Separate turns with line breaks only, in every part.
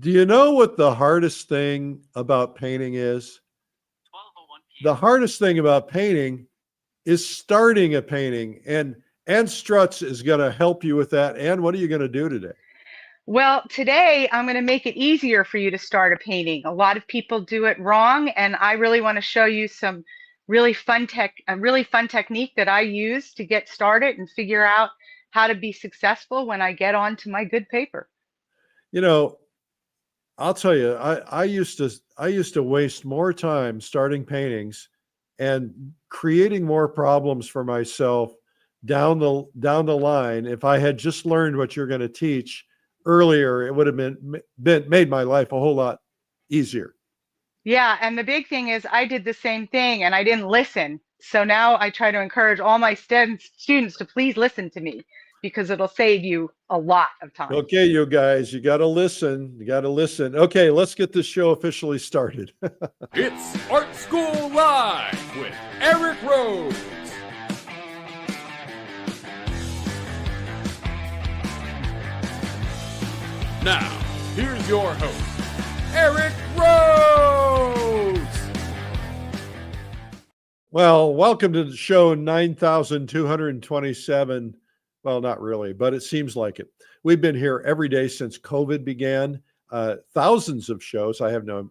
Do you know what the hardest thing about painting is? The hardest thing about painting is starting a painting. And Anne Strutz is going to help you with that. Anne, what are you going to do today?
Well, today I'm going to make it easier for you to start a painting. A lot of people do it wrong, and I really want to show you some a really fun technique that I use to get started and figure out how to be successful when I get onto my good paper.
You know, I'll tell you, I used to waste more time starting paintings and creating more problems for myself down the line. If I had just learned what you're going to teach earlier, it would have made my life a whole lot easier.
Yeah, and the big thing is I did the same thing and I didn't listen. So now I try to encourage all my students to please listen to me because it'll save you a lot of time.
Okay, you guys, you got to listen. You got to listen. Okay, let's get this show officially started.
It's Art School Live with Eric Rhoads. Now, here's your host, Eric Rhoads.
Well, welcome to the show 9227. Well, not really, but it seems like it. We've been here every day since COVID began. Thousands of shows. I have no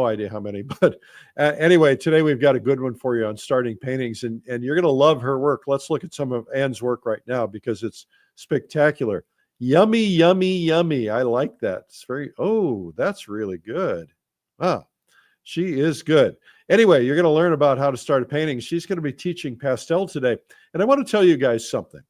idea how many, but anyway, today we've got a good one for you on starting paintings, and you're going to love her work. Let's look at some of Anne's work right now because it's spectacular. Yummy, yummy, yummy. I like that. It's that's really good. Wow, she is good. Anyway, you're going to learn about how to start a painting. She's going to be teaching pastel today. And I want to tell you guys something.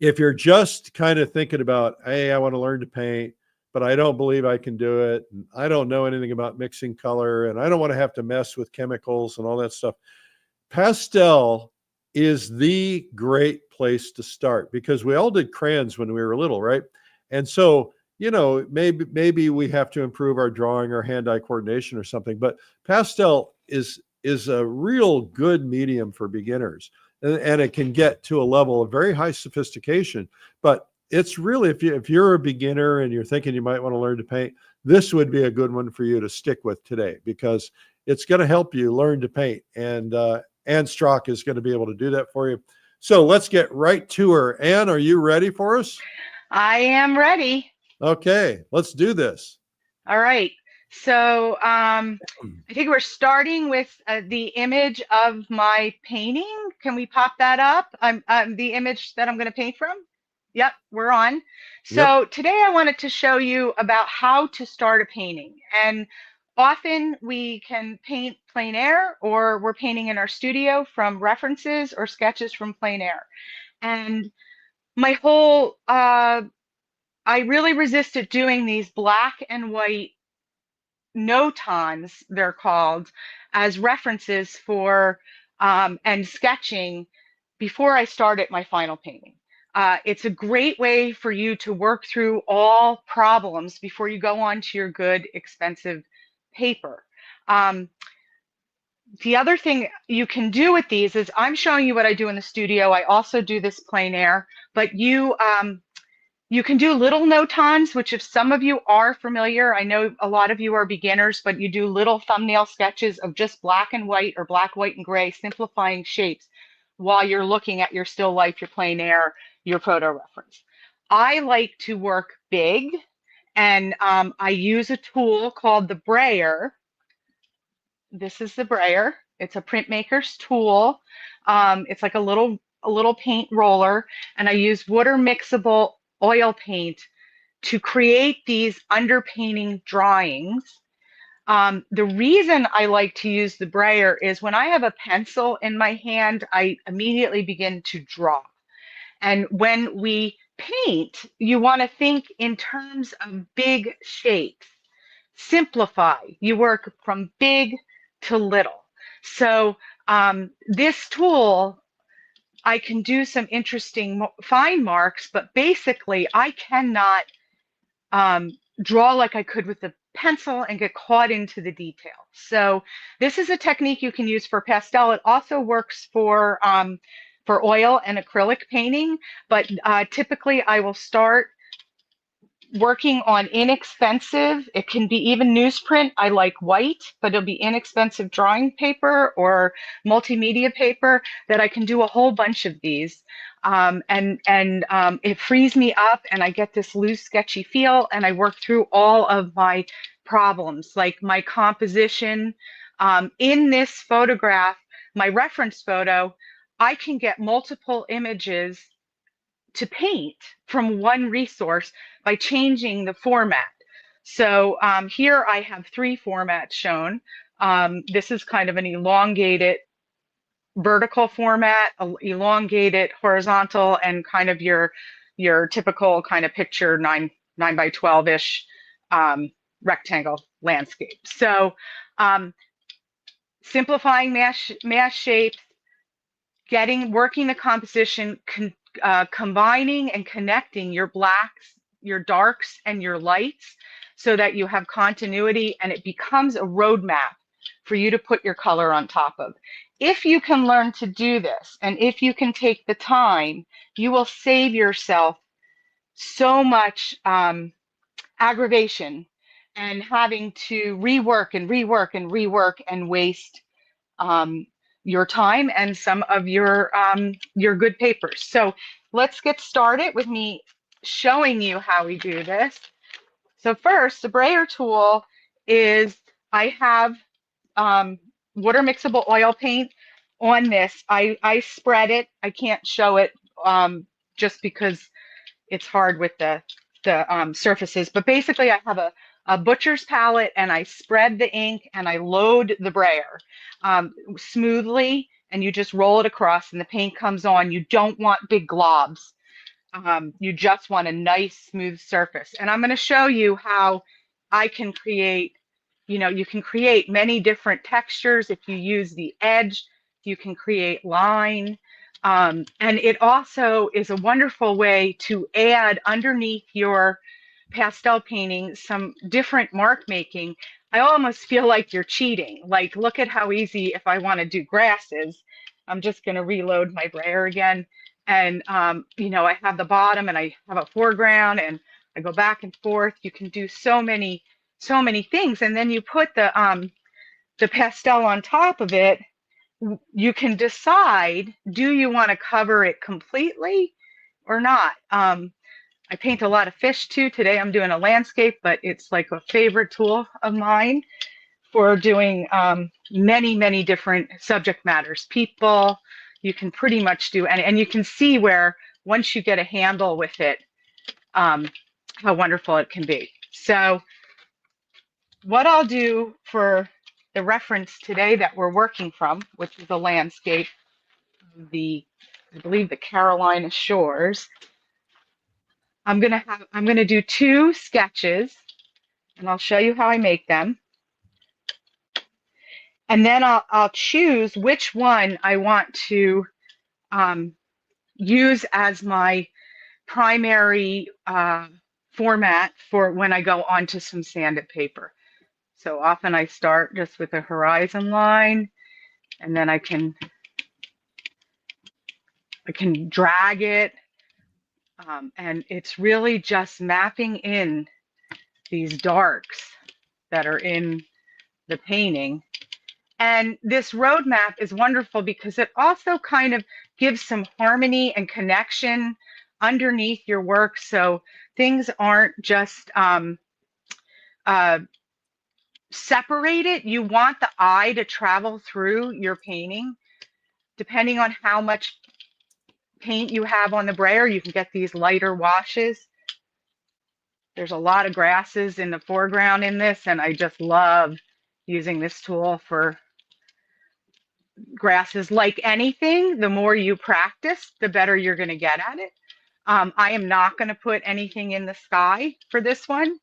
If you're just kind of thinking about, hey, I want to learn to paint, but I don't believe I can do it, and I don't know anything about mixing color, and I don't want to have to mess with chemicals and all that stuff, pastel is the great place to start because we all did crayons when we were little, right? And so, you know, maybe we have to improve our drawing or hand-eye coordination or something, but pastel is a real good medium for beginners. And it can get to a level of very high sophistication, but it's really, if you're a beginner and you're thinking you might want to learn to paint, this would be a good one for you to stick with today because it's going to help you learn to paint. And Anne Strutz is going to be able to do that for you. So let's get right to her. Anne, are you ready for us?
I am ready.
Okay, let's do this.
All right. So I think we're starting with the image of my painting. Can we pop that up? The image that I'm going to paint from. Yep, we're on. So
Yep.
Today I wanted to show you about how to start a painting. And often we can paint plein air, or we're painting in our studio from references or sketches from plein air. And my whole, I really resisted doing these black and white 𝗏𝘁𝗁s, they're called, as references for and sketching before I started my final painting. It's a great way for you to work through all problems before you go on to your good, expensive paper. The other thing you can do with these is, I'm showing you what I do in the studio. I also do this plein air, but you can do little 𝗏𝘁𝗁s, which if some of you are familiar, I know a lot of you are beginners, but you do little thumbnail sketches of just black and white or black, white, and gray, simplifying shapes while you're looking at your still life, your plein air, your photo reference. I like to work big, and I use a tool called the brayer. This is the brayer. It's a printmaker's tool. It's like a little paint roller, and I use water mixable oil paint to create these underpainting drawings. The reason I like to use the brayer is when I have a pencil in my hand, I immediately begin to draw. And when we paint, you want to think in terms of big shapes. Simplify. You work from big to little. So this tool, I can do some interesting fine marks, but basically I cannot draw like I could with a pencil and get caught into the detail. So this is a technique you can use for pastel. It also works for oil and acrylic painting, but typically I will start working on inexpensive, it can be even newsprint. I like white, but it'll be inexpensive drawing paper or multimedia paper that I can do a whole bunch of these. It frees me up and I get this loose, sketchy feel, and I work through all of my problems, like my composition. In this photograph, my reference photo, I can get multiple images to paint from one resource by changing the format. So here I have 3 formats shown. This is kind of an elongated vertical format, elongated horizontal, and kind of your typical kind of picture 9 by 12-ish rectangle landscape. So simplifying mass shapes, working the composition, combining and connecting your blacks, your darks, and your lights so that you have continuity and it becomes a roadmap for you to put your color on top of. If you can learn to do this, and if you can take the time, you will save yourself so much aggravation and having to rework and waste your time and some of your good papers. So let's get started with me showing you how we do this. So first, the brayer tool is, I have water mixable oil paint on this. I spread it. I can't show it just because it's hard with the surfaces, but basically I have a butcher's palette and I spread the ink and I load the brayer smoothly, and you just roll it across and the paint comes on. You don't want big globs. You just want a nice smooth surface. And I'm going to show you how I can create, you can create many different textures. If you use the edge, you can create line. And it also is a wonderful way to add underneath your pastel painting some different mark making. I almost feel like you're cheating. Like, look at how easy, if I want to do grasses, I'm just going to reload my brayer again. And, I have the bottom and I have a foreground and I go back and forth. You can do so many things. And then you put the pastel on top of it. You can decide, do you want to cover it completely or not? I paint a lot of fish too. Today I'm doing a landscape, but it's like a favorite tool of mine for doing many different subject matters. People, you can pretty much do, and you can see where once you get a handle with it, how wonderful it can be. So what I'll do for the reference today that we're working from, which is a landscape of I believe the Carolina shores, I'm gonna do 2 sketches, and I'll show you how I make them. And then I'll choose which one I want to use as my primary format for when I go onto some sanded paper. So often I start just with a horizon line, and then I can drag it, and it's really just mapping in these darks that are in the painting. And this roadmap is wonderful because it also kind of gives some harmony and connection underneath your work, so things aren't just separated. You want the eye to travel through your painting. Depending on how much paint you have on the brayer, you can get these lighter washes. There's a lot of grasses in the foreground in this, and I just love using this tool for grasses. Like anything, the more you practice, the better you're going to get at it. I am not going to put anything in the sky for this one.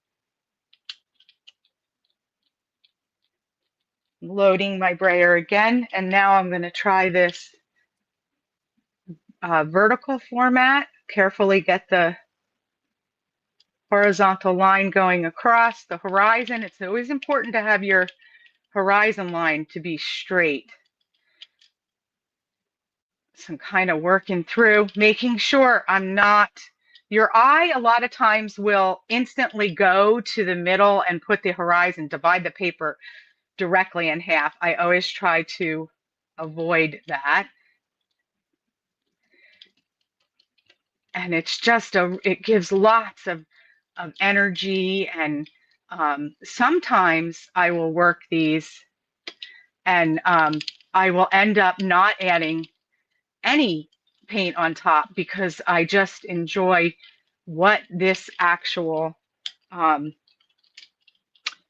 Loading my brayer again, and now I'm going to try this vertical format. Carefully get the horizontal line going across the horizon. It's always important to have your horizon line to be straight. So I'm kind of working through, making sure I'm not your eye a lot of times will instantly go to the middle and put the horizon, divide the paper directly in half. I always try to avoid that. And it's just it gives lots of energy, and sometimes I will work these and I will end up not adding any paint on top because I just enjoy what this actual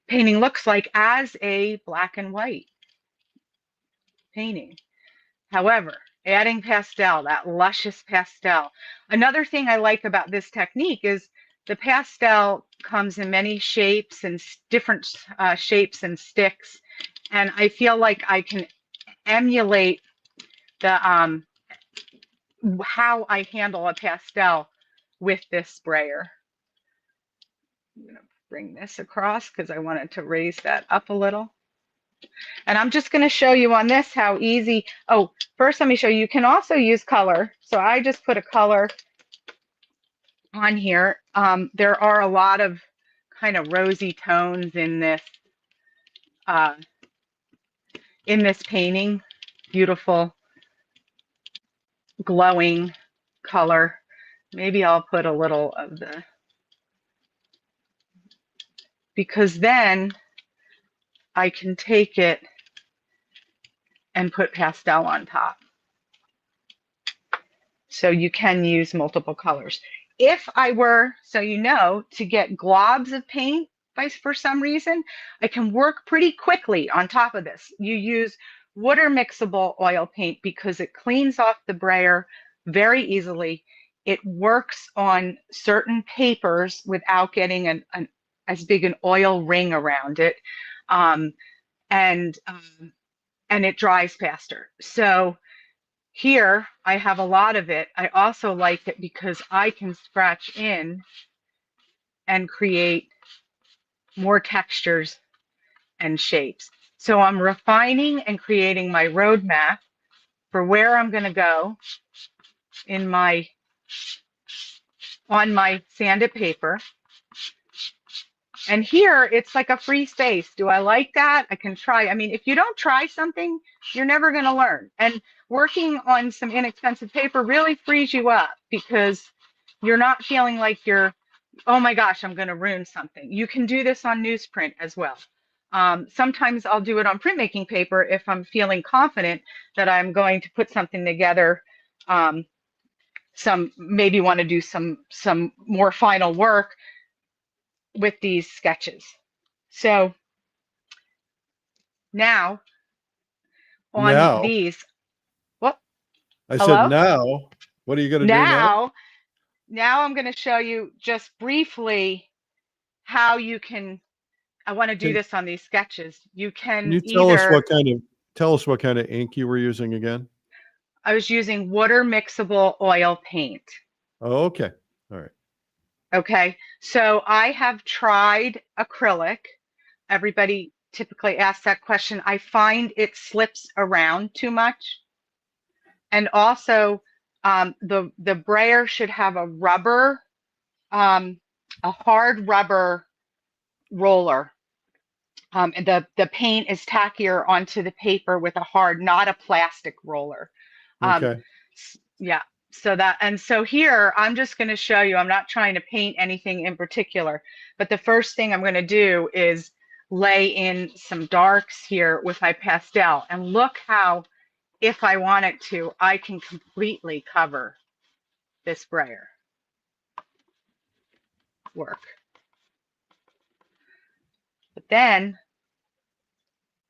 painting looks like as a black and white painting. However, adding pastel, that luscious pastel. Another thing I like about this technique is the pastel comes in many shapes and different shapes and sticks. And I feel like I can emulate the how I handle a pastel with this sprayer. I'm going to bring this across because I wanted to raise that up a little. And I'm just going to show you on this how easy. Oh, first let me show you. You can also use color. So I just put a color on here. There are a lot of kind of rosy tones in this painting. Beautiful, glowing color. Maybe I'll put a little of the, because then I can take it and put pastel on top. So you can use multiple colors. If I were, so you know, to get globs of paint for some reason, I can work pretty quickly on top of this. You use water mixable oil paint because it cleans off the brayer very easily. It works on certain papers without getting as big an oil ring around it. And it dries faster. So here I have a lot of it. I also like it because I can scratch in and create more textures and shapes. So I'm refining and creating my roadmap for where I'm going to go in on my sanded paper. And here it's like a free space. Do I like that? I can try. I mean, if you don't try something, you're never going to learn. And working on some inexpensive paper really frees you up because you're not feeling like you're, oh my gosh, I'm going to ruin something. You can do this on newsprint as well. Sometimes I'll do it on printmaking paper if I'm feeling confident that I'm going to put something together. Maybe want to do some more final work with these sketches. So now on these, what?
I
Hello?
said now, what are you going to do now?
Now I'm going to show you just briefly how you can, I want to do this on these sketches. You can
you tell us what kind of ink you were using again?
I was using water mixable oil paint.
Oh, okay. All right.
Okay, so I have tried acrylic. Everybody typically asks that question. I find it slips around too much. And also the brayer should have a rubber, a hard rubber roller. And the paint is tackier onto the paper with a hard, not a plastic roller.
Okay.
Yeah. So here, I'm just going to show you, I'm not trying to paint anything in particular, but the first thing I'm going to do is lay in some darks here with my pastel. And look how, if I wanted to, I can completely cover this brayer work. But then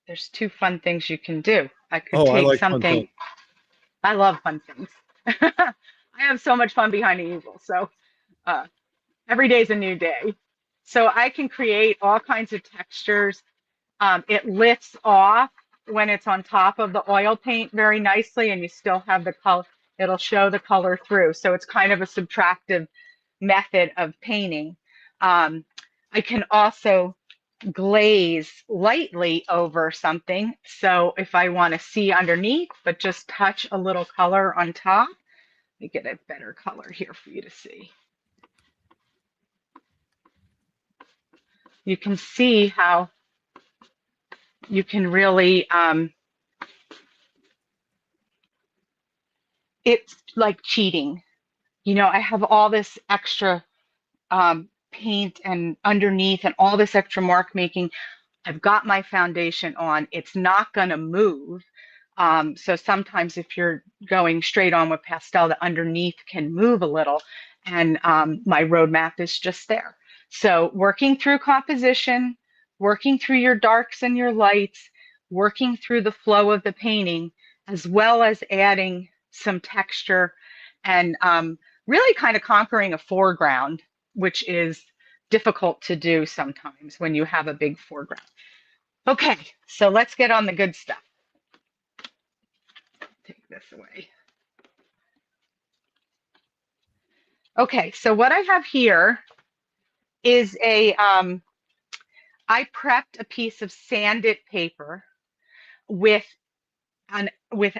there's two fun things you can do. I could take
like
something. I love fun things. I have so much fun behind the easel. So every day is a new day. So I can create all kinds of textures. It lifts off when it's on top of the oil paint very nicely, and you still have the color. It'll show the color through. So it's kind of a subtractive method of painting. I can also glaze lightly over something. So if I want to see underneath, but just touch a little color on top, let me get a better color here for you to see. you can see how you can really, it's like cheating. You know, I have all this extra paint and underneath and all this extra mark making. I've got my foundation on. It's not going to move. So sometimes if you're going straight on with pastel, the underneath can move a little, and my roadmap is just there. So working through composition, working through your darks and your lights, working through the flow of the painting, as well as adding some texture and really kind of conquering a foreground, which is difficult to do sometimes when you have a big foreground. Okay, so let's get on the good stuff. Take this away. Okay, so what I have here is I prepped a piece of sanded paper with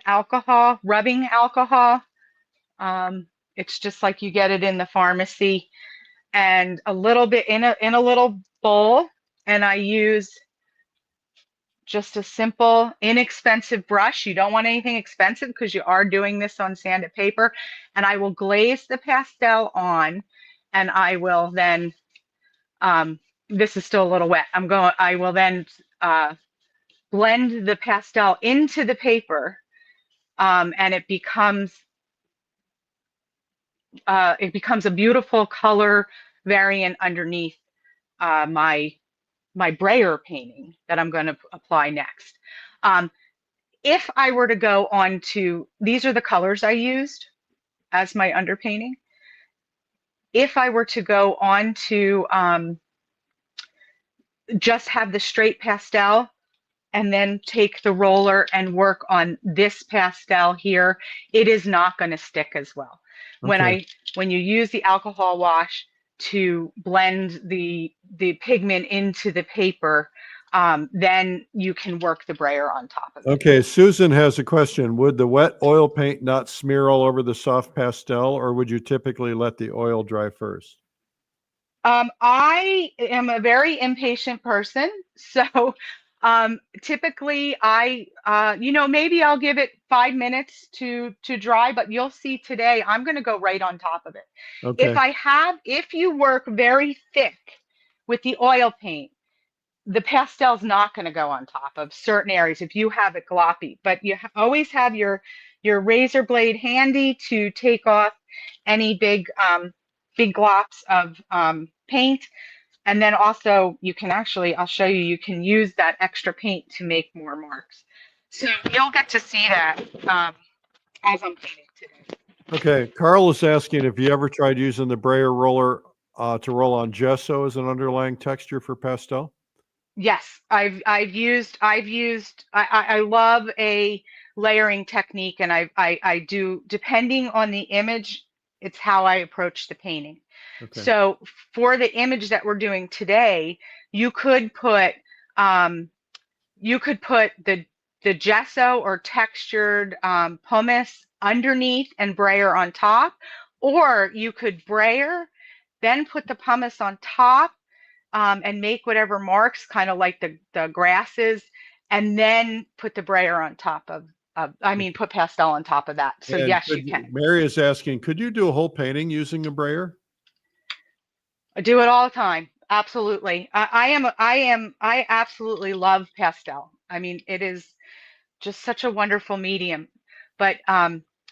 alcohol, rubbing alcohol. It's just like you get it in the pharmacy, and a little bit in a little bowl, and I use just a simple, inexpensive brush. You don't want anything expensive because you are doing this on sanded paper. And I will glaze the pastel on, and I will then, this is still a little wet. I will then blend the pastel into the paper, and it becomes a beautiful color variant underneath my brayer painting that I'm going to apply next. If I were to go on to, these are the colors I used as my underpainting. If I were to go on to just have the straight pastel and then take the roller and work on this pastel here, it is not going to stick as well.
Okay.
When you use the alcohol wash to blend the pigment into the paper, then you can work the brayer on top of it.
Okay, Susan has a question. Would the wet oil paint not smear all over the soft pastel, or would you typically let the oil dry first?
I am a very impatient person, so typically maybe I'll give it 5 minutes to dry, but you'll see today I'm going to go right on top of it.
Okay.
If you work very thick with the oil paint, the pastel's not going to go on top of certain areas if you have it gloppy, but you always have your razor blade handy to take off any big glops of paint. And then also you can actually, I'll show you, you can use that extra paint to make more marks. So you'll get to see that as I'm painting today.
Okay, Carl is asking if you ever tried using the brayer roller to roll on gesso as an underlying texture for pastel.
Yes, I've used I love a layering technique, and I do, depending on the image, it's how I approach the painting.
Okay.
So for the image that we're doing today, you could put the gesso or textured pumice underneath and brayer on top, or you could brayer, then put the pumice on top, and make whatever marks, kind of like the grasses, and then put the brayer on top of put pastel on top of that. So
And
yes, you can.
Mary is asking, could you do a whole painting using a brayer?
I do it all the time. Absolutely. I absolutely love pastel. I mean, it is just such a wonderful medium. But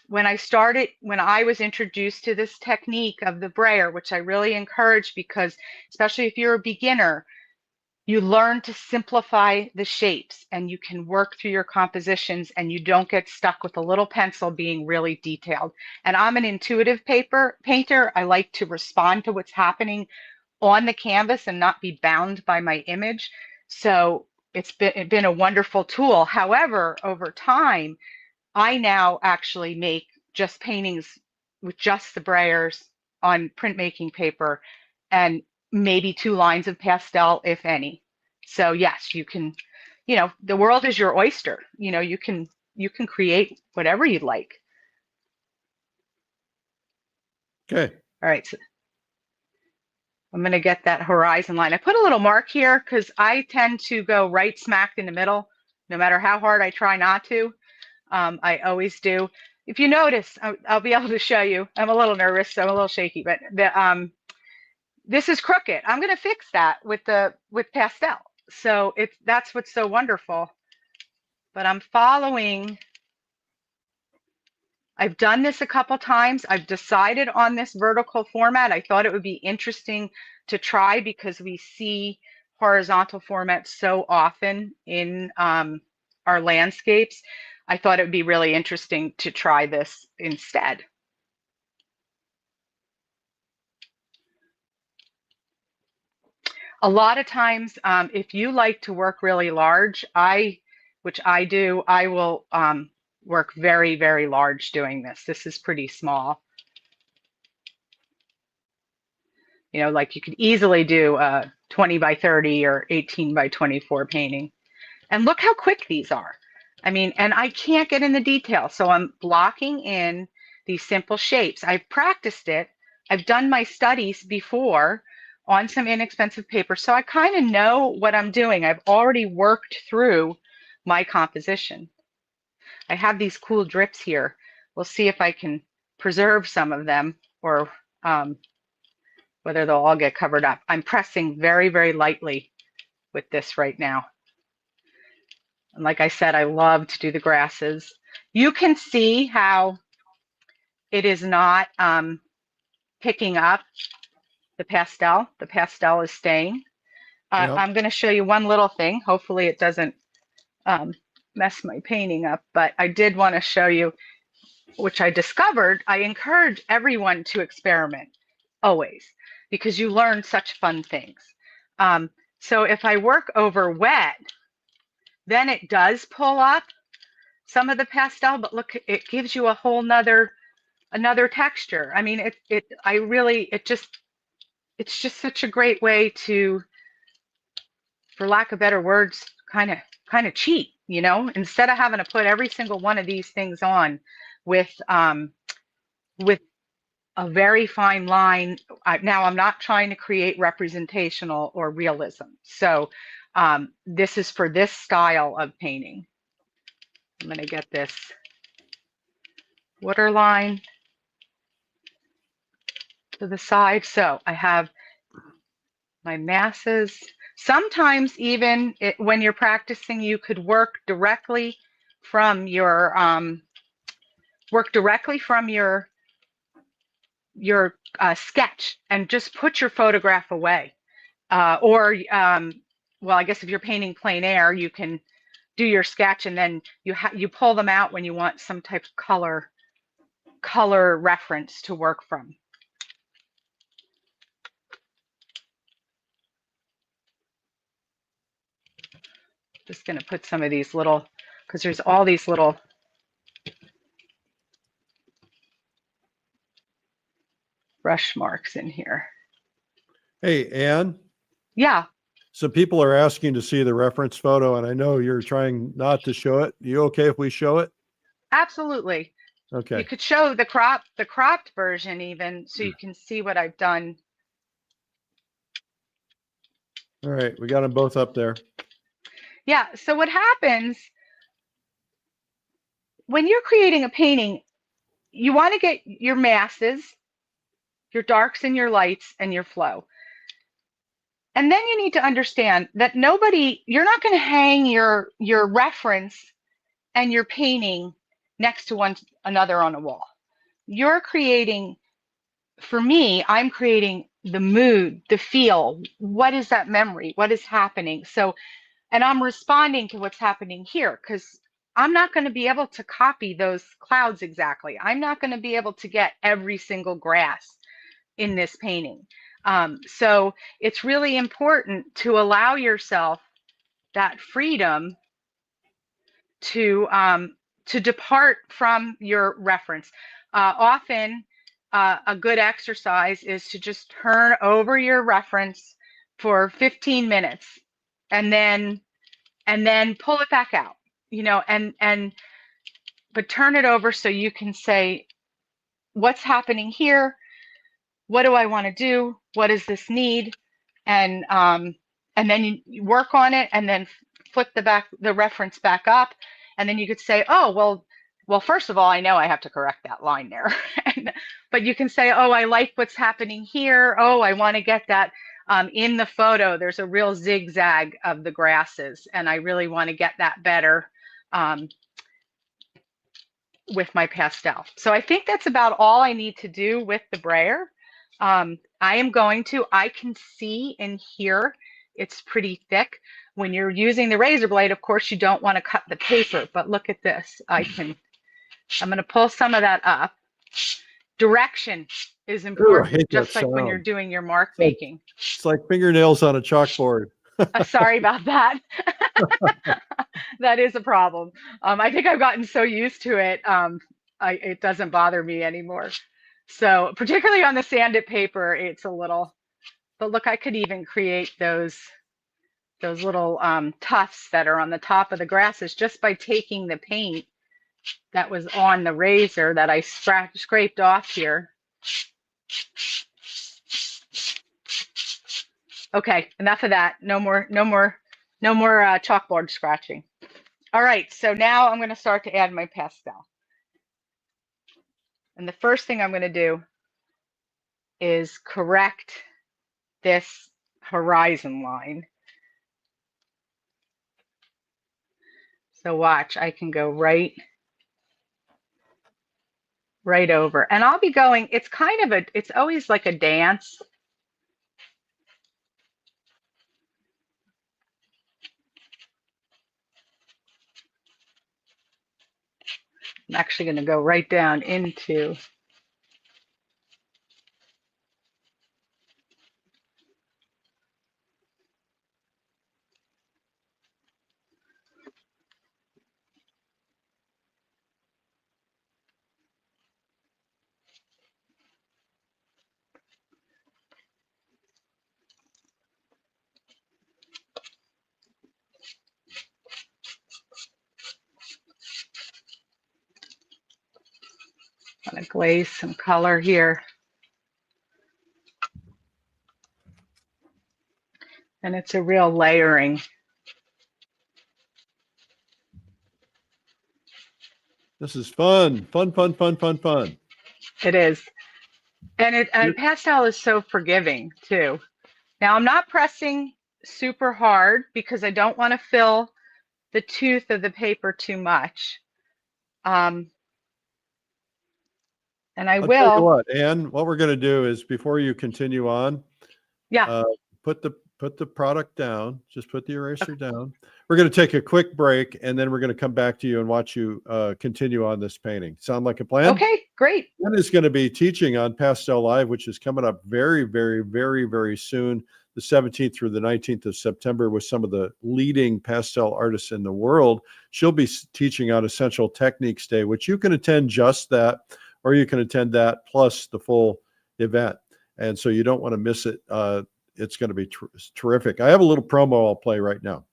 when I was introduced to this technique of the brayer, which I really encourage, because especially if you're a beginner, you learn to simplify the shapes and you can work through your compositions and you don't get stuck with a little pencil being really detailed. And I'm an intuitive painter. I like to respond to what's happening on the canvas and not be bound by my image. So it's been a wonderful tool. However, over time, I now actually make just paintings with just the brayers on printmaking paper and maybe 2 lines of pastel, if any. So yes, you can, the world is your oyster. You can create whatever you'd like.
Okay.
All right. So I'm going to get that horizon line. I put a little mark here because I tend to go right smack in the middle, no matter how hard I try not to. I always do. If you notice, I'll be able to show you. I'm a little nervous, so I'm a little shaky, but this is crooked. I'm going to fix that with Pastel. So that's what's so wonderful. But I'm following. I've done this a couple times. I've decided on this vertical format. I thought it would be interesting to try because we see horizontal formats so often in our landscapes. I thought it would be really interesting to try this instead. A lot of times, if you like to work really large, which I do, I will work very, very large doing this. This is pretty small. You know, like you could easily do a 20 by 30 or 18 by 24 painting. And look how quick these are. I mean, and I can't get in the detail. So I'm blocking in these simple shapes. I've practiced it. I've done my studies before on some inexpensive paper. So I kind of know what I'm doing. I've already worked through my composition. I have these cool drips here. We'll see if I can preserve some of them or whether they'll all get covered up. I'm pressing very, very lightly with this right now. And like I said, I love to do the grasses. You can see how it is not picking up the pastel. The pastel is staying.
Yep.
I'm going to show you one little thing. Hopefully it doesn't mess my painting up, but I did want to show you, which I discovered. I encourage everyone to experiment always, because you learn such fun things. So if I work over wet, then it does pull up some of the pastel, but look, it gives you a whole another texture. I mean, it's just such a great way to, for lack of better words, kind of cheat, you know, instead of having to put every single one of these things on with a very fine line. Now I'm not trying to create representational or realism. So this is for this style of painting. I'm going to get this waterline to the side. So I have my masses. Sometimes even when you're practicing, you could work directly from your sketch and just put your photograph away. Well, I guess if you're painting plein air, you can do your sketch and then you pull them out when you want some type of color reference to work from. Just going to put some of these little, because there's all these little brush marks in here.
Hey, Anne.
Yeah.
So people are asking to see the reference photo, and I know you're trying not to show it. You okay if we show it?
Absolutely.
Okay.
You could show the cropped version even, so you can see what I've done.
All right, we got them both up there.
Yeah, so what happens when you're creating a painting, you want to get your masses, your darks and your lights and your flow. And then you need to understand that you're not going to hang your reference and your painting next to one another on a wall. You're creating, for me, I'm creating the mood, the feel. What is that memory? What is happening? So, and I'm responding to what's happening here, because I'm not going to be able to copy those clouds exactly. I'm not going to be able to get every single grass in this painting. So it's really important to allow yourself that freedom to depart from your reference. Often a good exercise is to just turn over your reference for 15 minutes and then pull it back out, you know, but turn it over so you can say, what's happening here? what do I want to do? What does this need? And then you work on it, and then flip the reference back up, and then you could say, oh, well, first of all, I know I have to correct that line there. But you can say, oh, I like what's happening here. Oh, I want to get that in the photo. There's a real zigzag of the grasses, and I really want to get that better with my pastel. So I think that's about all I need to do with the brayer. I can see and hear it's pretty thick. When you're using the razor blade, of course, you don't want to cut the paper, but look at this. I'm going to pull some of that up. Direction is important, just like when you're doing your mark making.
It's like fingernails on a chalkboard.
Sorry about that. That is a problem. I think I've gotten so used to it, it doesn't bother me anymore. So particularly on the sanded paper, it's a little, but look, I could even create those little tufts that are on the top of the grasses just by taking the paint that was on the razor that I scraped off here. Okay, enough of that. No more chalkboard scratching. All right, so now I'm going to start to add my pastel. And the first thing I'm going to do is correct this horizon line. So watch, I can go right over, and I'll be going, it's always like a dance. I'm actually going to go right down into I'm going to glaze some color here. And it's a real layering.
This is fun. Fun.
It is. And pastel is so forgiving too. Now I'm not pressing super hard because I don't want to fill the tooth of the paper too much. And I'll
tell you what, Anne, what we're going to do is, before you continue on, put the product down. Just put the eraser down. We're going to take a quick break, and then we're going to come back to you and watch you continue on this painting. Sound like a plan?
Okay, great.
Anne is going to be teaching on Pastel Live, which is coming up very, very, very, very soon, the 17th through the 19th of September, with some of the leading pastel artists in the world. She'll be teaching on Essential Techniques Day, which you can attend just that, or you can attend that plus the full event. And so you don't want to miss it. It's going to be terrific. I have a little promo I'll play right now.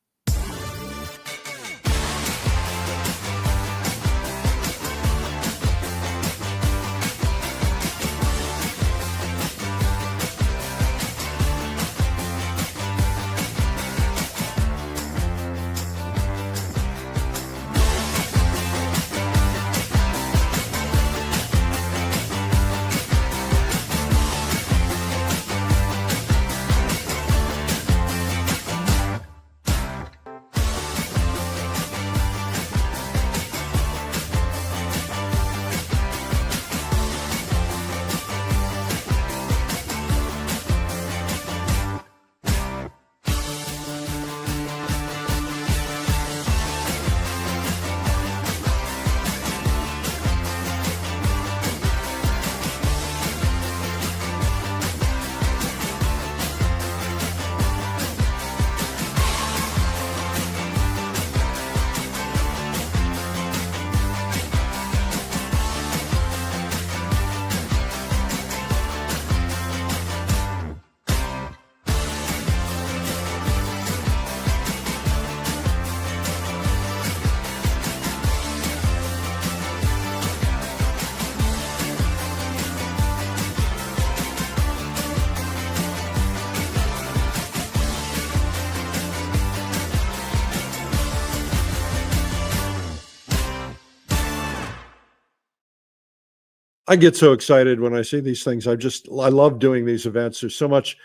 I get so excited when I see these things. I love doing these events. There's so much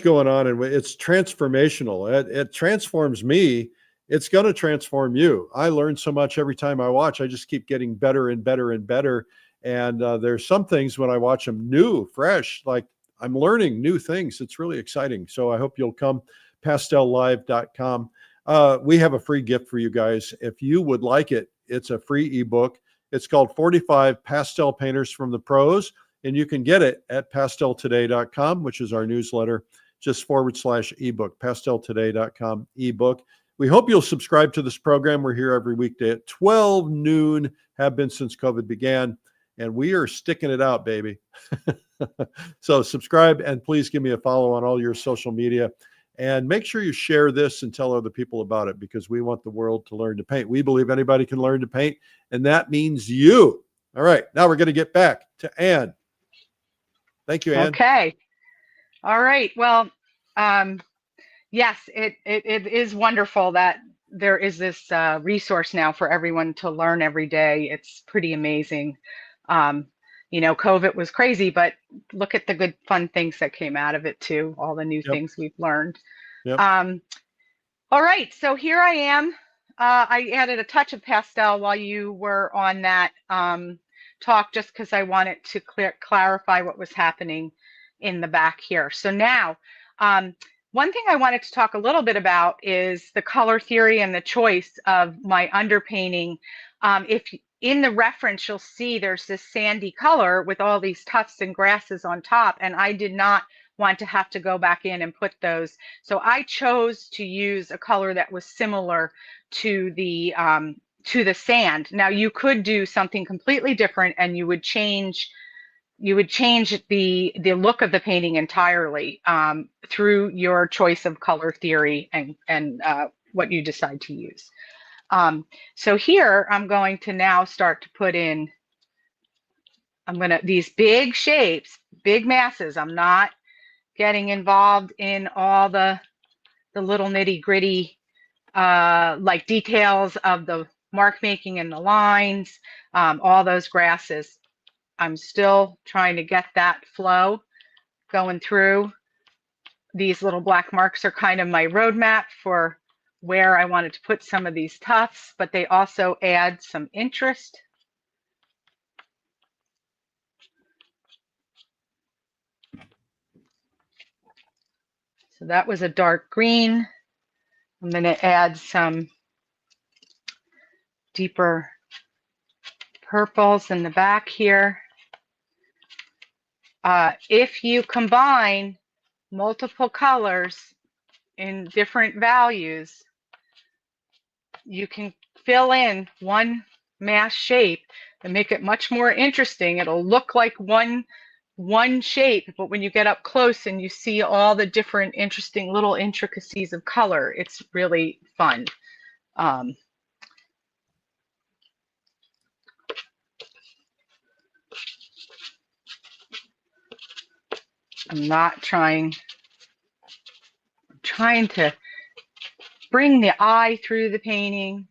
going on, and it's transformational. It transforms me. It's going to transform you. I learn so much every time I watch. I just keep getting better and better and better. And there's some things when I watch them new, fresh, like I'm learning new things. It's really exciting. So I hope you'll come. PastelLive.com. We have a free gift for you guys. If you would like it, it's a free ebook. It's called 45 Pastel Painters from the Pros, and you can get it at pasteltoday.com, which is our newsletter, just /ebook, pasteltoday.com ebook. We hope you'll subscribe to this program. We're here every weekday at 12 noon, have been since COVID began, and we are sticking it out, baby. So subscribe, and please give me a follow on all your social media. And make sure you share this and tell other people about it, because we want the world to learn to paint. We believe anybody can learn to paint, and that means you. All right, now we're going to get back to Anne. Thank you, Anne.
Okay. All right. Well, yes, it is wonderful that there is this resource now for everyone to learn every day. It's pretty amazing. COVID was crazy, but look at the good, fun things that came out of it too. All the new things we've learned.
Yep.
All right, so here I am. I added a touch of pastel while you were on that talk, just because I wanted to clarify what was happening in the back here. So now, one thing I wanted to talk a little bit about is the color theory and the choice of my underpainting. If in the reference, you'll see there's this sandy color with all these tufts and grasses on top, and I did not want to have to go back in and put those. So I chose to use a color that was similar to the sand. Now you could do something completely different, and you would change the look of the painting entirely through your choice of color theory and what you decide to use. So here I'm going to now start to put in, these big shapes, big masses. I'm not getting involved in all the little nitty gritty like details of the mark making and the lines, all those grasses. I'm still trying to get that flow going through. These little black marks are kind of my roadmap for where I wanted to put some of these tufts, but they also add some interest. So that was a dark green. I'm going to add some deeper purples in the back here. If you combine multiple colors in different values, you can fill in one mass shape and make it much more interesting. It'll look like one shape, but when you get up close and you see all the different interesting little intricacies of color, it's really fun. I'm trying to bring the eye through the painting.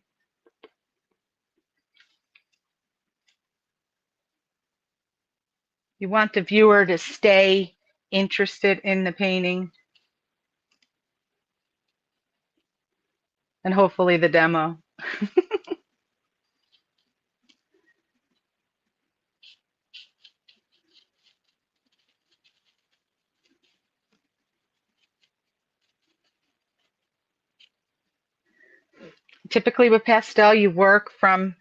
You want the viewer to stay interested in the painting, and hopefully the demo. Typically with pastel, you work from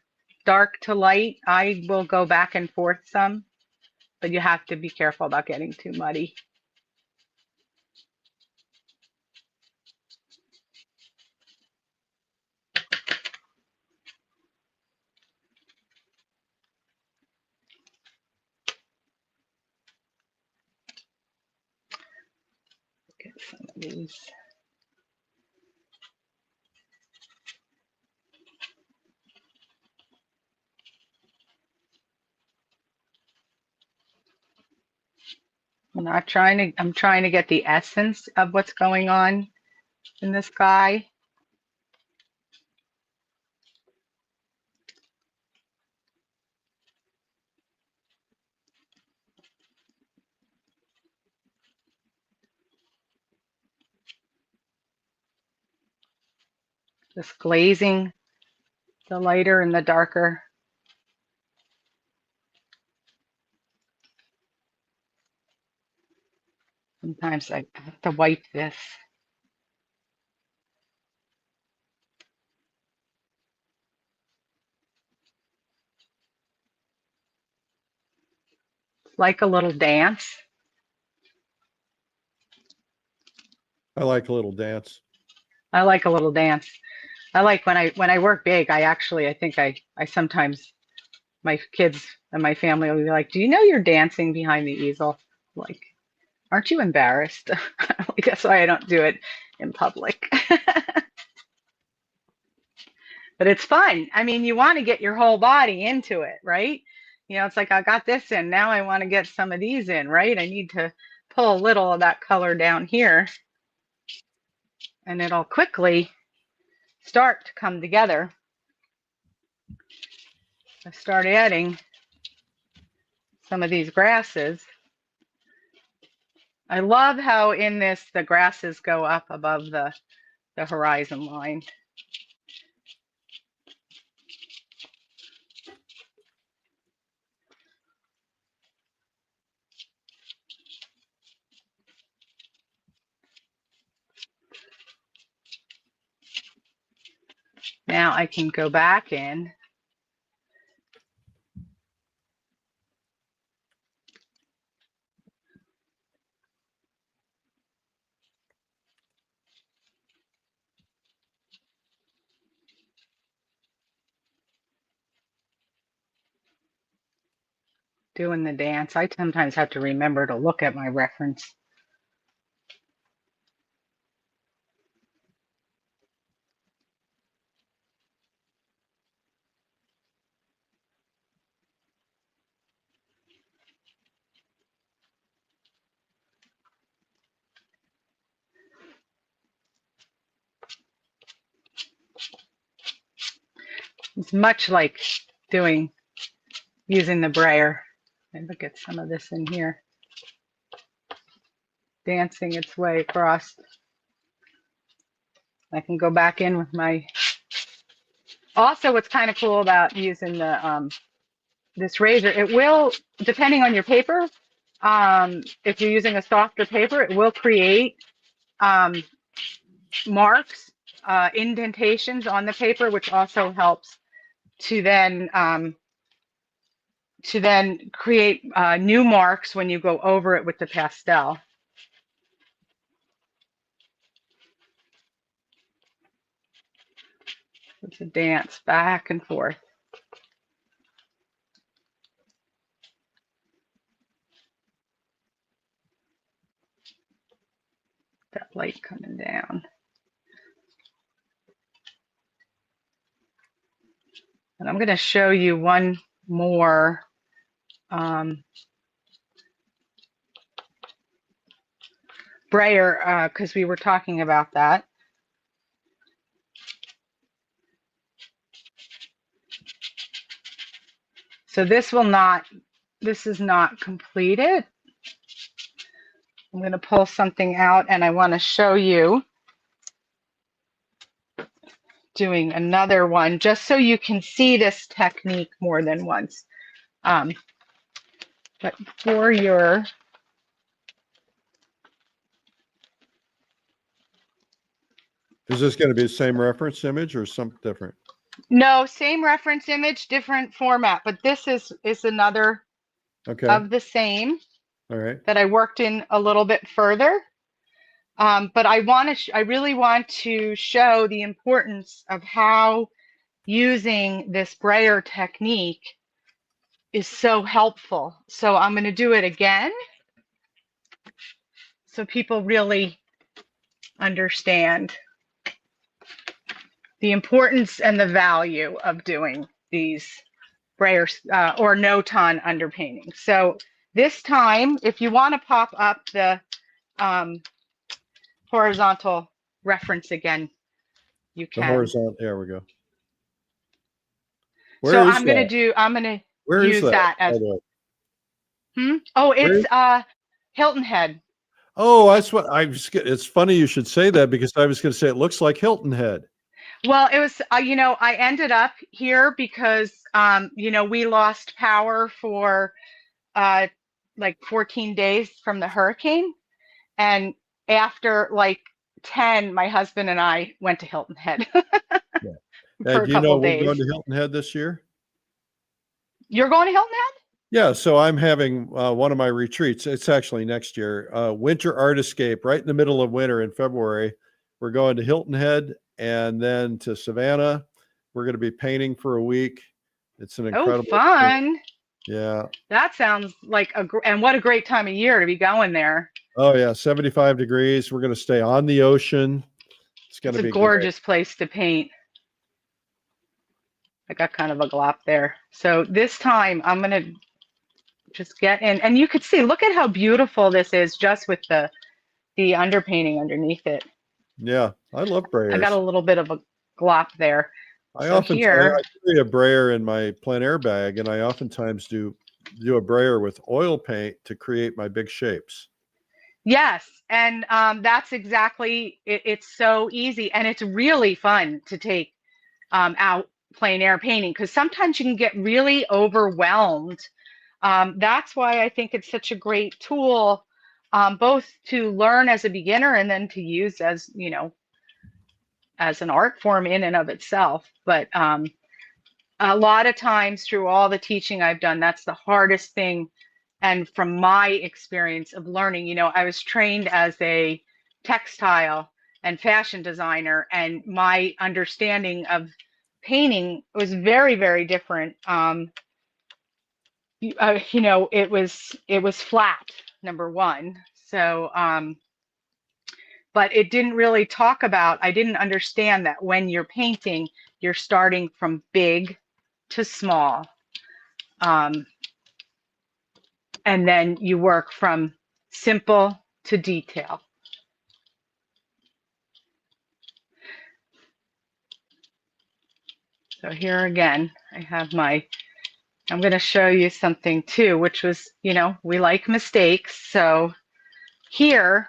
dark to light. I will go back and forth some, but you have to be careful about getting too muddy. Get some of these. I'm trying to get the essence of what's going on in this guy. Just glazing the lighter and the darker. Sometimes I have to wipe this. Like a little dance.
I like a little dance.
I like a little dance. I like when I work big, I think I sometimes, my kids and my family will be like, do you know you're dancing behind the easel? Like, aren't you embarrassed? Like, that's why I don't do it in public. But it's fun. I mean, you want to get your whole body into it, right? You know, it's like, I got this in, now I want to get some of these in, right? I need to pull a little of that color down here, and it'll quickly start to come together. I start adding some of these grasses. I love how in this, the grasses go up above the horizon line. Now I can go back in . Doing the dance. I sometimes have to remember to look at my reference. It's much like using the brayer. Maybe get some of this in here. Dancing its way across. I can go back in with my. Also, what's kind of cool about using the this razor, it will, depending on your paper, if you're using a softer paper, it will create marks, indentations on the paper, which also helps to then create new marks when you go over it with the pastel. It's a dance back and forth. That light coming down. And I'm going to show you one more brayer, because we were talking about that. So this is not completed. I'm going to pull something out, and I want to show you doing another one just so you can see this technique more than once. But for your
Is this going to be the same reference image or something different?
No, same reference image, different format, but this is another of the same.
All right.
That I worked in a little bit further. But I really want to show the importance of how using this brayer technique is so helpful. So I'm going to do it again so people really understand the importance and the value of doing these brayer or no-ton underpainting. So this time, if you want to pop up the horizontal reference again, you can.
The horizontal, there we go.
So I'm going to use that as. Oh, it's Hilton Head.
Oh, that's what I was. It's funny you should say that because I was going to say it looks like Hilton Head.
Well, it was, I ended up here because, we lost power for uh, like 14 days from the hurricane. And after like 10, my husband and I went to Hilton Head
Yeah.
for a
Do you
couple
know we're
days.
going to Hilton Head this year?
You're going to Hilton Head?
Yeah, so I'm having one of my retreats. It's actually next year, Winter Art Escape, right in the middle of winter in February. We're going to Hilton Head and then to Savannah. We're going to be painting for a week. It's an
Oh,
incredible experience.
fun.
Yeah.
That sounds like and what a great time of year to be going there.
Oh, yeah. 75 degrees. We're going to stay on the ocean. It's going
It's
to
a
be great.
gorgeous place to paint. I got kind of a glop there. So this time I'm going to just get in, and you could see, look at how beautiful this is just with the underpainting underneath it.
Yeah, I love
I got a
brayers.
little bit of a glop there.
I
So
often I
here,
carry a brayer in my plein air bag, and I oftentimes do a brayer with oil paint to create my big shapes.
yes, and that's exactly it. It's so easy, and it's really fun to take out plein air painting, because sometimes you can get really overwhelmed. That's why I think it's such a great tool, both to learn as a beginner and then to use as, as an art form in and of itself. But a lot of times through all the teaching I've done, that's the hardest thing. And from my experience of learning, I was trained as a textile and fashion designer, and my understanding of painting was very, very different. It was flat, number one. So, but it didn't really talk about, I didn't understand that when you're painting, you're starting from big to small. And then you work from simple to detail. So here again, I have I'm going to show you something too, which was, we like mistakes. So here,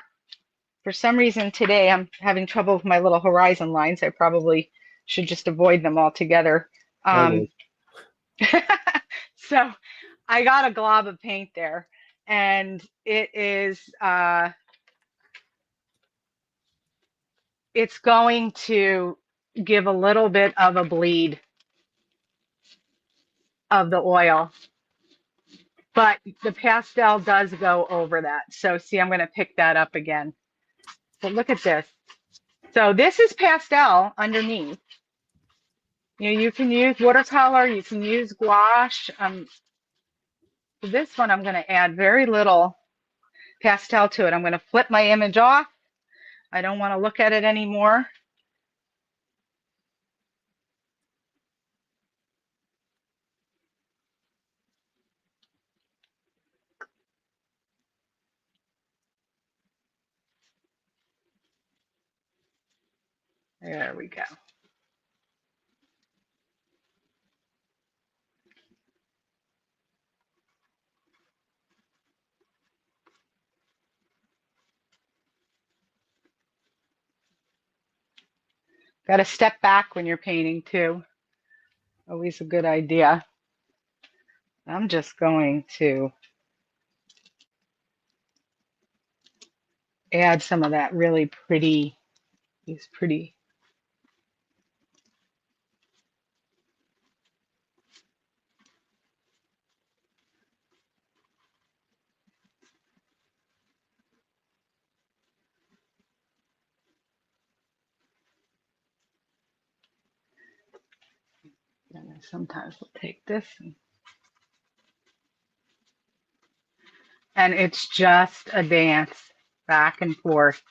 for some reason today, I'm having trouble with my little horizon lines. I probably should just avoid them altogether.
I will.
So I got a glob of paint there, and it is, it's going to give a little bit of a bleed of the oil, but the pastel does go over that. So see, I'm going to pick that up again. So look at this. So this is pastel underneath. You can use watercolor, you can use gouache. For this one, I'm going to add very little pastel to it. I'm going to flip my image off. I don't want to look at it anymore. There we go. Got to step back when you're painting too. Always a good idea. I'm just going to add some of that really pretty, these pretty. And sometimes we'll take this and it's just a dance back and forth.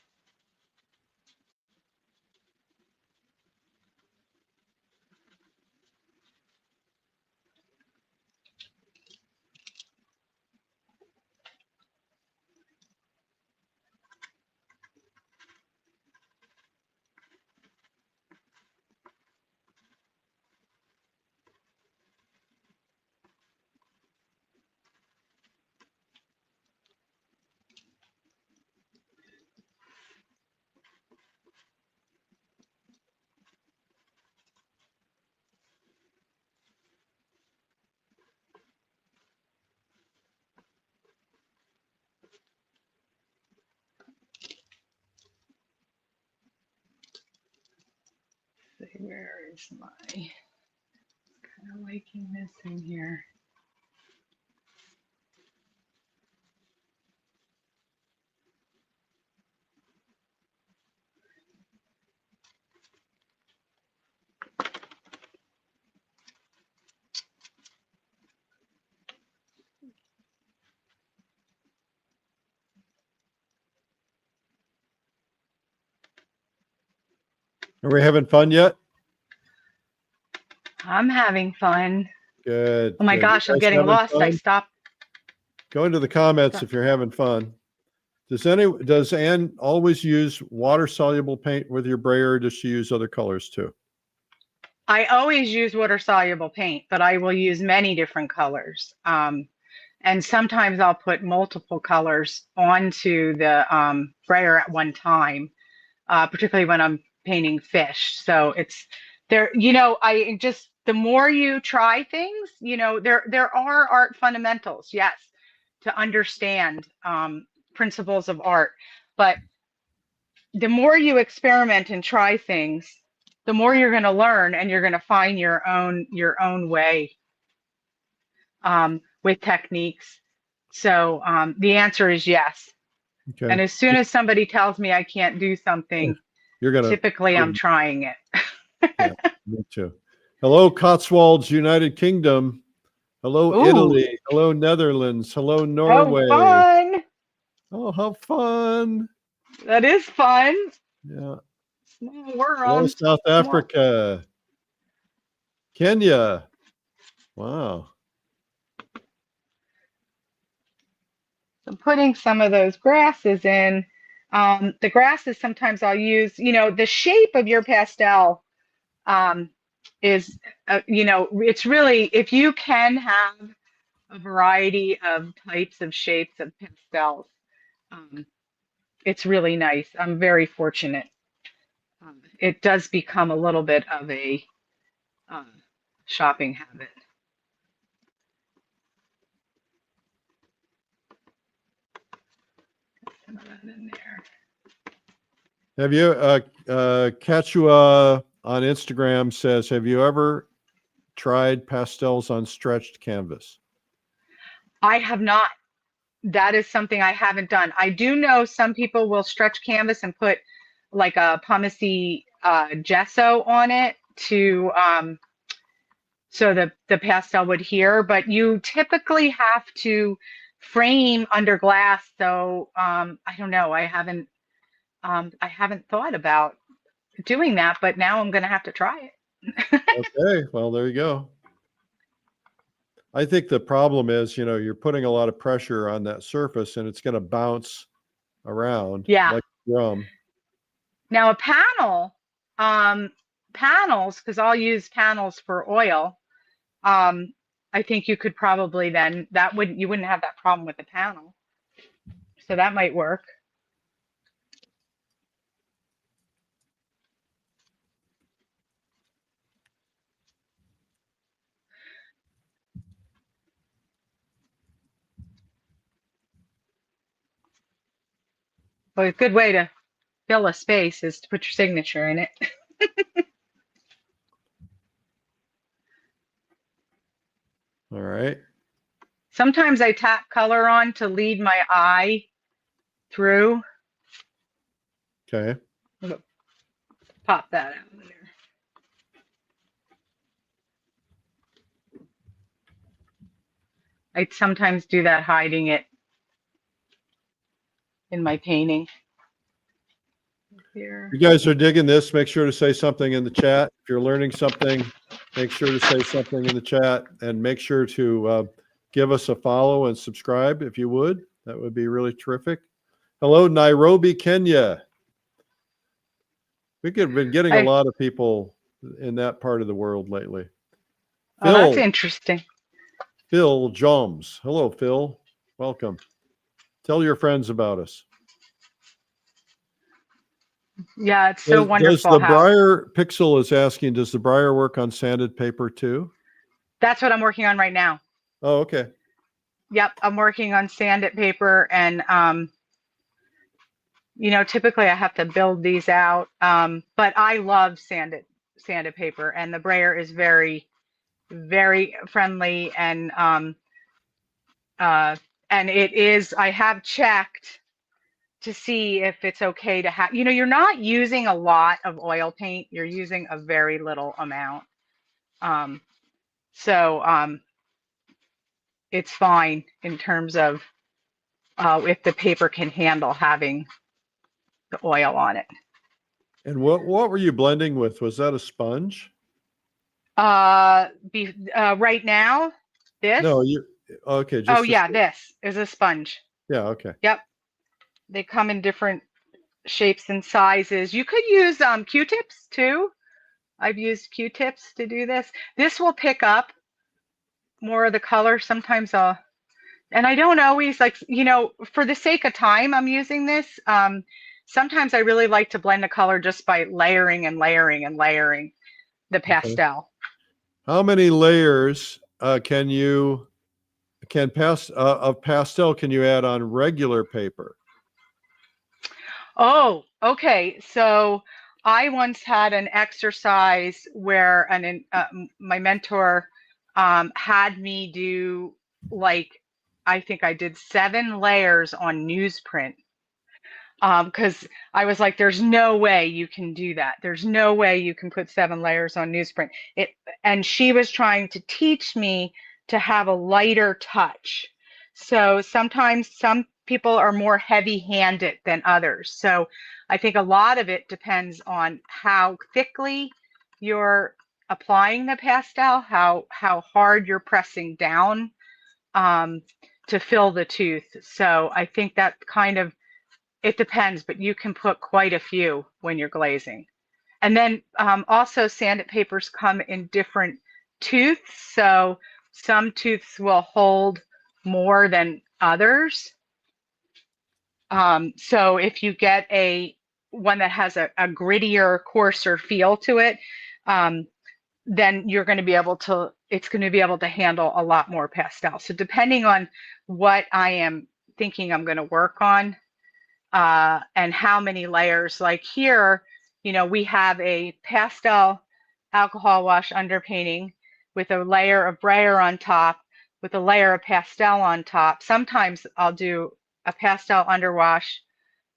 see, where is my, kind of liking this in here.
Are we having fun yet?
I'm having fun.
Good.
Oh my
good.
gosh,
You
I'm
guys
getting
having
lost. I
fun?
stopped.
Go into the comments if you're having fun. Does Anne always use water soluble paint with your brayer, or does she use other colors too?
I always use water soluble paint, but I will use many different colors. And sometimes I'll put multiple colors onto the brayer at one time, particularly when I'm painting fish. So it's there, you know, I just, the more you try things, you know, there are art fundamentals, yes, to understand principles of art, but the more you experiment and try things, the more you're going to learn, and you're going to find your own way with techniques. So the answer is yes.
Okay.
And as soon as somebody tells me I can't do something,
You're gonna
typically I'm trying it.
Yeah, me too. Hello, Cotswolds, United Kingdom. Hello,
Ooh.
Italy. Hello, Netherlands. Hello, Norway.
Oh, fun.
Oh, how fun.
That is fun.
Yeah.
Small world.
Hello, South Africa. Kenya. Wow.
I'm putting some of those grasses in. The grasses sometimes I'll use, you know, the shape of your pastel is, you know, it's really, if you can have a variety of types of shapes of pastels, it's really nice. I'm very fortunate. It does become a little bit of a shopping habit. Some of that in there.
Have you, 𝗬𝗁𝗂𝘁𝗶 on Instagram says, have you ever tried pastels on stretched canvas?
I have not. That is something I haven't done. I do know some people will stretch canvas and put like a 𝗤𝗶𝗁𝗄𝗃 gesso on it to so the pastel would adhere, but you typically have to frame under glass. So I don't know. I haven't thought about doing that, but now I'm going to have to try it.
Okay, well, there you go. I think the problem is, you know, you're putting a lot of pressure on that surface and it's going to bounce around like a drum.
Now a panel, panels, because I'll use panels for oil. I think you could probably then, you wouldn't have that problem with the panel. So that might work. Well, a good way to fill a space is to put your signature in it.
All right.
Sometimes I tap color on to lead my eye through.
Okay.
Pop that out there. I sometimes do that hiding it in my painting. Here.
You guys are digging this. Make sure to say something in the chat. If you're learning something, make sure to say something in the chat, and make sure to give us a follow and subscribe if you would. That would be really terrific. Hello, Nairobi, Kenya. We've been getting a lot of people in that part of the world lately.
Oh, that's interesting.
Phil Joms. Hello, Phil. Welcome. Tell your friends about us.
Yeah, it's so wonderful.
Does the 𝗏𝗏𝗁𝗄𝗃 is asking, does the brayer work on sanded paper too?
That's what I'm working on right now.
Oh, okay.
Yep, I'm working on sanded paper, and you know, typically I have to build these out, but I love sanded sanded paper, and the brayer is very, very friendly, and it is, I have checked to see if it's okay to have, you're not using a lot of oil paint, you're using a very little amount. It's fine in terms of if the paper can handle having the oil on it.
And what were you blending with? Was that a sponge?
Right now, this?
No, okay.
Oh yeah, this is a sponge.
Yeah, okay.
Yep. They come in different shapes and sizes. You could use Q-tips too. I've used Q-tips to do this. This will pick up more of the color. Sometimes and I don't always for the sake of time, I'm using this. Sometimes I really like to blend the color just by layering and layering and layering the pastel.
Okay. How many layers of pastel can you add on regular paper?
Oh, okay. So I once had an exercise where my mentor had me do, I think I did 7 layers on newsprint, because I was like, there's no way you can do that. There's no way you can put 7 layers on newsprint. And she was trying to teach me to have a lighter touch. So sometimes some people are more heavy-handed than others. So I think a lot of it depends on how thickly you're applying the pastel, how hard you're pressing down to fill the tooth. So I think that it depends, but you can put quite a few when you're glazing. And then also sanded papers come in different tooths. So some tooths will hold more than others. So if you get one that has a grittier, coarser feel to it, then you're going to be able to, it's going to be able to handle a lot more pastel. So depending on what I am thinking I'm going to work on, and how many layers, like here, we have a pastel alcohol wash underpainting with a layer of brayer on top, with a layer of pastel on top. Sometimes I'll do a pastel underwash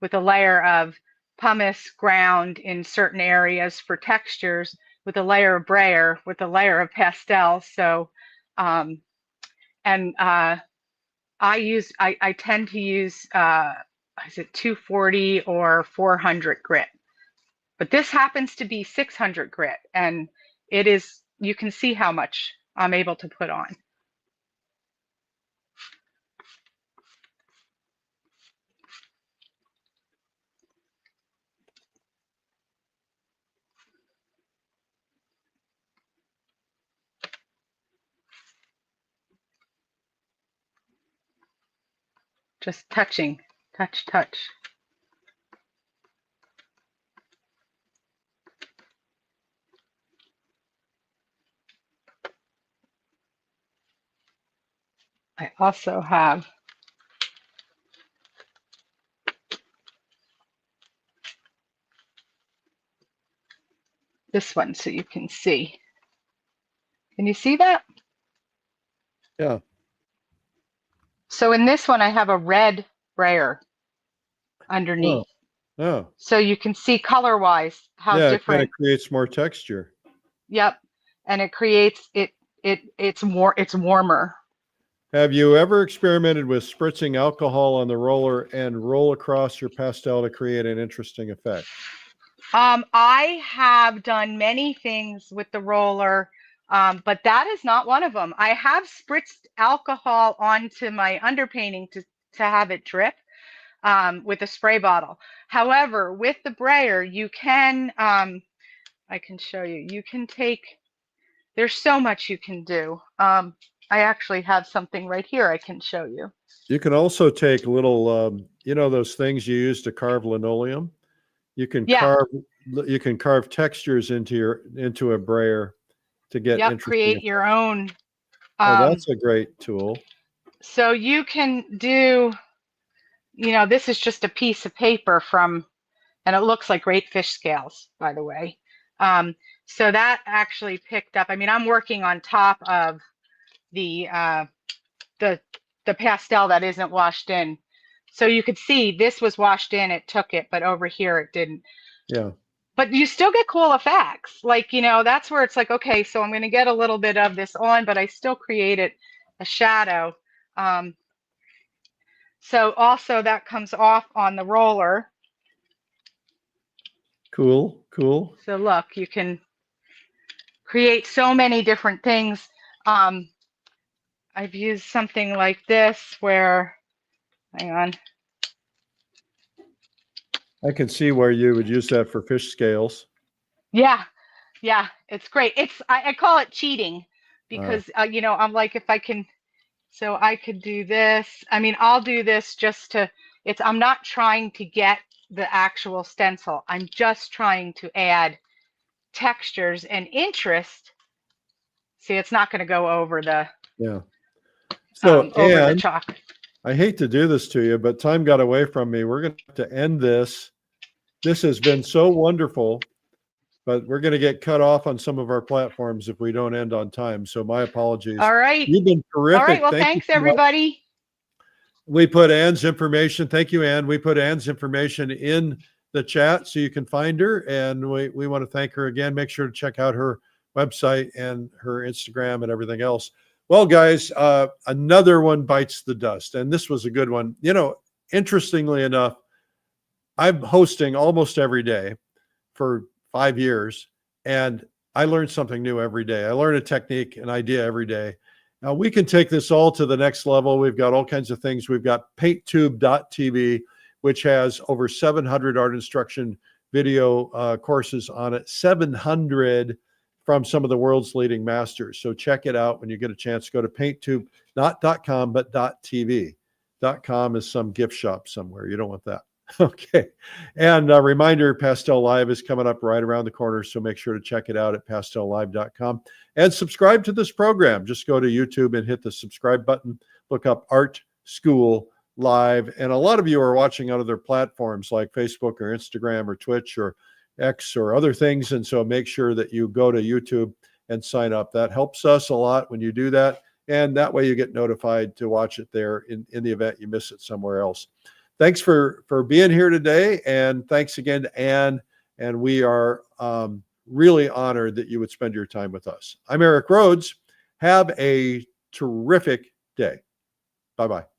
with a layer of pumice ground in certain areas for textures, with a layer of brayer, with a layer of pastel. So, I tend to use, is it 240 or 400 grit? But this happens to be 600 grit, and it is, you can see how much I'm able to put on. Just touching, touch, touch. I also have this one so you can see. Can you see that?
Yeah.
So in this one, I have a red brayer underneath.
Oh.
So you can see color-wise how different.
It kind of creates more texture.
Yep, and it creates it's warmer.
Have you ever experimented with spritzing alcohol on the roller and roll across your pastel to create an interesting effect?
I have done many things with the roller, but that is not one of them. I have spritzed alcohol onto my underpainting to have it drip with a spray bottle. However, with the brayer, you can, I can show you, you can take, there's so much you can do. I actually have something right here I can show you.
You can also take little, those things you use to carve linoleum. You can carve textures into a brayer to get interesting.
Create your own.
That's a great tool.
So you can do, this is just a piece of paper and it looks like great fish scales, by the way. So that actually picked up. I mean, I'm working on top of the pastel that isn't washed in. So you could see this was washed in, it took it, but over here it didn't.
Yeah.
But you still get cool effects. Like, you know, that's where it's like, okay, so I'm going to get a little bit of this on, but I still created a shadow. So also that comes off on the roller.
Cool, cool.
So look, you can create so many different things. I've used something like this where, hang on.
I can see where you would use that for fish scales.
Yeah, yeah, it's great. I call it cheating because you know, I'm like, if I can, so I could do this. I mean, I'll do this just to, I'm not trying to get the actual stencil. I'm just trying to add textures and interest. See, it's not going to go over the,
So,
over
Anne,
the chalk.
I hate to do this to you, but time got away from me. We're going to have to end this. This has been so wonderful, but we're going to get cut off on some of our platforms if we don't end on time. So my apologies.
All right.
You've been terrific.
All right. Well, thanks everybody.
We put Anne's information. Thank you, Anne. We put Anne's information in the chat so you can find her. And we want to thank her again. Make sure to check out her website and her Instagram and everything else. Well, guys, another one bites the dust. And this was a good one. You know, interestingly enough, I'm hosting almost every day for 5 years, and I learn something new every day. I learn a technique, an idea every day. Now we can take this all to the next level. We've got all kinds of things. We've got painttube.tv, which has over 700 art instruction video courses on it, 700 from some of the world's leading masters. So check it out when you get a chance. Go to painttube, not .com, but .tv. .com is some gift shop somewhere. You don't want that. Okay. And a reminder, Pastel Live is coming up right around the corner, so make sure to check it out at pastellive.com and subscribe to this program. Just go to YouTube and hit the subscribe button. Look up Art School Live. And a lot of you are watching on other platforms like Facebook or Instagram or Twitch or X or other things. And so make sure that you go to YouTube and sign up. That helps us a lot when you do that. And that way you get notified to watch it there in the event you miss it somewhere else. Thanks for being here today. And thanks again to Anne. And we are really honored that you would spend your time with us. I'm Eric Rhoads. Have a terrific day. Bye-bye.